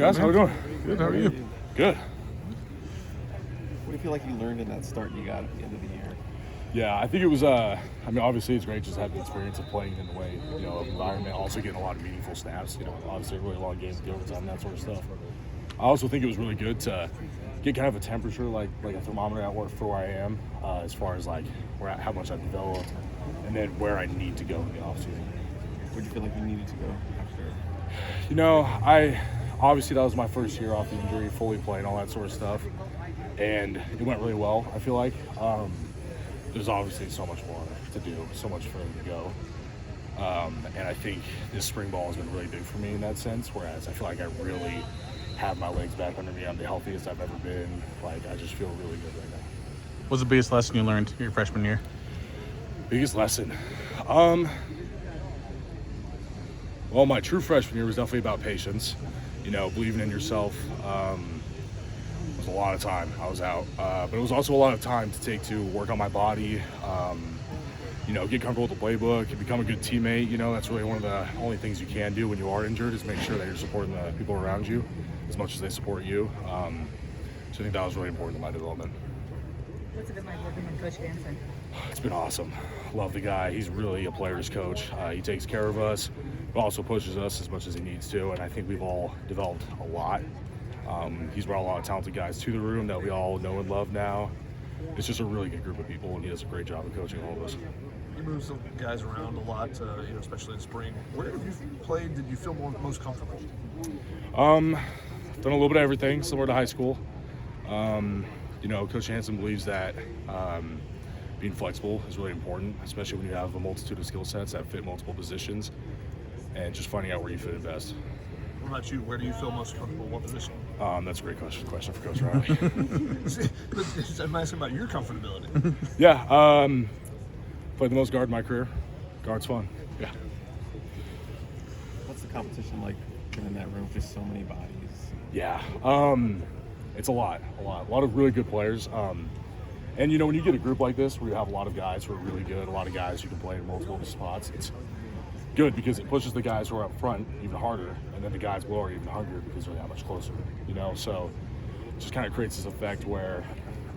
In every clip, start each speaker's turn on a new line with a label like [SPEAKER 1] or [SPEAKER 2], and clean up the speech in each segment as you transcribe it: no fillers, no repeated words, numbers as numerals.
[SPEAKER 1] Guys, how we doing?
[SPEAKER 2] Good, how are you?
[SPEAKER 1] Good.
[SPEAKER 3] What do you feel like you learned in that start you got at the end of the year?
[SPEAKER 1] Yeah, I think it was, obviously it's great just having the experience of playing in the way, environment, also getting a lot of meaningful snaps, obviously a really long game, the overtime, that sort of stuff. I also think it was really good to get kind of a temperature, like a thermometer at work for where I am, as far as how much I've developed, and then where I need to go in the offseason.
[SPEAKER 3] Where do you feel like you needed to go after?
[SPEAKER 1] Obviously that was my first year off the injury, fully playing, all that sort of stuff, and it went really well, I feel like. There's obviously so much more to do, so much further to go. And I think this spring ball has been really big for me in that sense, whereas I feel like I really have my legs back under me. I'm the healthiest I've ever been. I just feel really good right now.
[SPEAKER 2] What's the biggest lesson you learned your freshman year?
[SPEAKER 1] Biggest lesson? Well, my true freshman year was definitely about patience, believing in yourself. It was a lot of time I was out, but it was also a lot of time to take to work on my body, get comfortable with the playbook, and become a good teammate. That's really one of the only things you can do when you are injured is make sure that you're supporting the people around you as much as they support you. So I think that was really important in my development.
[SPEAKER 4] What's it been like working with Coach Danson?
[SPEAKER 1] It's been awesome. Love the guy. He's really a player's coach. He takes care of us, but also pushes us as much as he needs to, and I think we've all developed a lot. He's brought a lot of talented guys to the room that we all know and love now. It's just a really good group of people, and he does a great job of coaching all of us.
[SPEAKER 5] You move some guys around a lot, especially in spring. Where have you played? Did you feel most comfortable?
[SPEAKER 1] Done a little bit of everything, similar to high school. Coach Hansen believes that being flexible is really important, especially when you have a multitude of skill sets that fit multiple positions, and just finding out where you fit in best.
[SPEAKER 5] What about you? Where do you feel most comfortable? What position?
[SPEAKER 1] That's a great question for Coach Riley.
[SPEAKER 5] I'm asking about your comfortability.
[SPEAKER 1] Yeah, played the most guard in my career. Guard's fun. Yeah.
[SPEAKER 3] What's the competition like in that room? Just so many bodies.
[SPEAKER 1] Yeah, it's a lot of really good players. And when you get a group like this where you have a lot of guys who are really good, a lot of guys who can play in multiple spots, it's good because it pushes the guys who are up front even harder, and then the guys below are even hungrier because they're that much closer. So it just kind of creates this effect where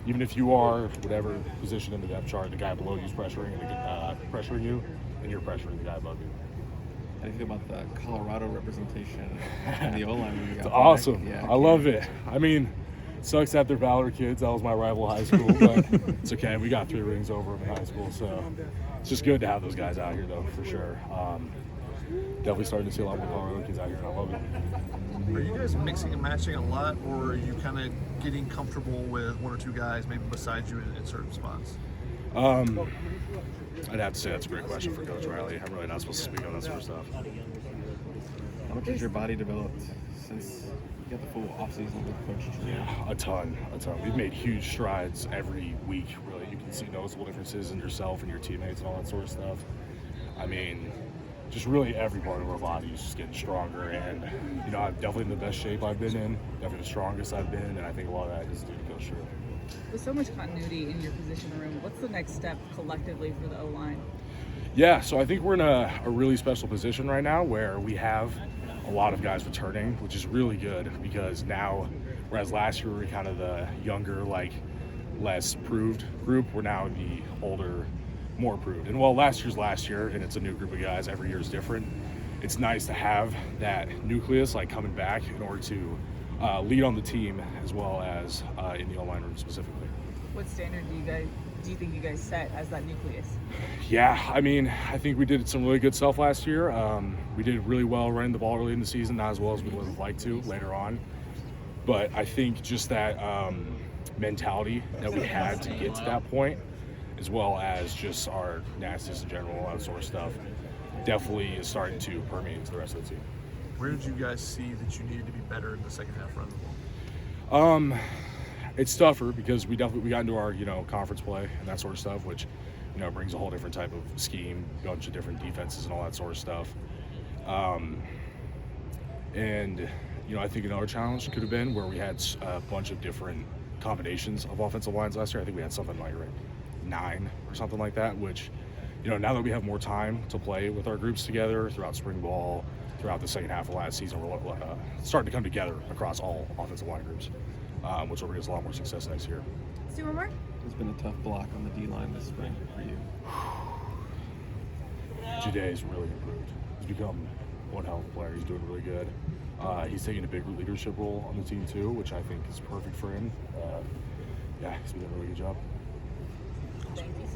[SPEAKER 1] even if you are whatever position in the depth chart, the guy below you is pressuring you, and you're pressuring the guy above you.
[SPEAKER 3] How do you feel about the Colorado representation in the O-line?
[SPEAKER 1] It's awesome. Yeah, I love it. It sucks that they're Valor kids. That was my rival high school, but it's okay. We got 3 rings over them in high school, so it's just good to have those guys out here, though, for sure. Definitely starting to see a lot more Colorado kids out here, and I love it.
[SPEAKER 5] Are you guys mixing and matching a lot, or are you kind of getting comfortable with 1 or 2 guys, maybe beside you in certain spots?
[SPEAKER 1] I'd have to say that's a great question for Coach Riley. I'm really not supposed to speak on that sort of stuff.
[SPEAKER 3] How much has your body developed since you got the full offseason with Coach Treter?
[SPEAKER 1] Yeah, a ton. We've made huge strides every week, really. You can see noticeable differences in yourself and your teammates and all that sort of stuff. Just really every part of our body is just getting stronger, and I'm definitely in the best shape I've been in, definitely the strongest I've been, and I think a lot of that is due to Coach Treter.
[SPEAKER 4] With so much continuity in your position room, what's the next step collectively for the O-line?
[SPEAKER 1] Yeah, so I think we're in a really special position right now where we have a lot of guys returning, which is really good because now, whereas last year we were kind of the younger, less proved group, we're now the older, more proved. And last year, and it's a new group of guys. Every year is different. It's nice to have that nucleus coming back in order to lead on the team as well as in the O-line room specifically.
[SPEAKER 4] What standard do you think you guys set as that nucleus?
[SPEAKER 1] Yeah, I think we did some really good stuff last year. We did really well running the ball early in the season, not as well as we would have liked to later on. But I think just that mentality that we had to get to that point, as well as just our nastiness in general, all that sort of stuff, definitely is starting to permeate into the rest of the team.
[SPEAKER 5] Where did you guys see that you needed to be better in the second half running the ball?
[SPEAKER 1] It's tougher because we got into our conference play and that sort of stuff, which brings a whole different type of scheme, a bunch of different defenses and all that sort of stuff. I think another challenge could have been where we had a bunch of different combinations of offensive lines last year. I think we had something like 9 or something like that, which now that we have more time to play with our groups together throughout spring ball, throughout the second half of last season were starting to come together across all offensive line groups, which will bring us a lot more success next year.
[SPEAKER 4] Let's do one more.
[SPEAKER 3] It's been a tough block on the D-line this spring for you.
[SPEAKER 1] Juday's really improved. He's become one hell of a player. He's doing really good. He's taking a big leadership role on the team too, which I think is perfect for him. Yeah, he's been doing a really good job.
[SPEAKER 4] Thank you so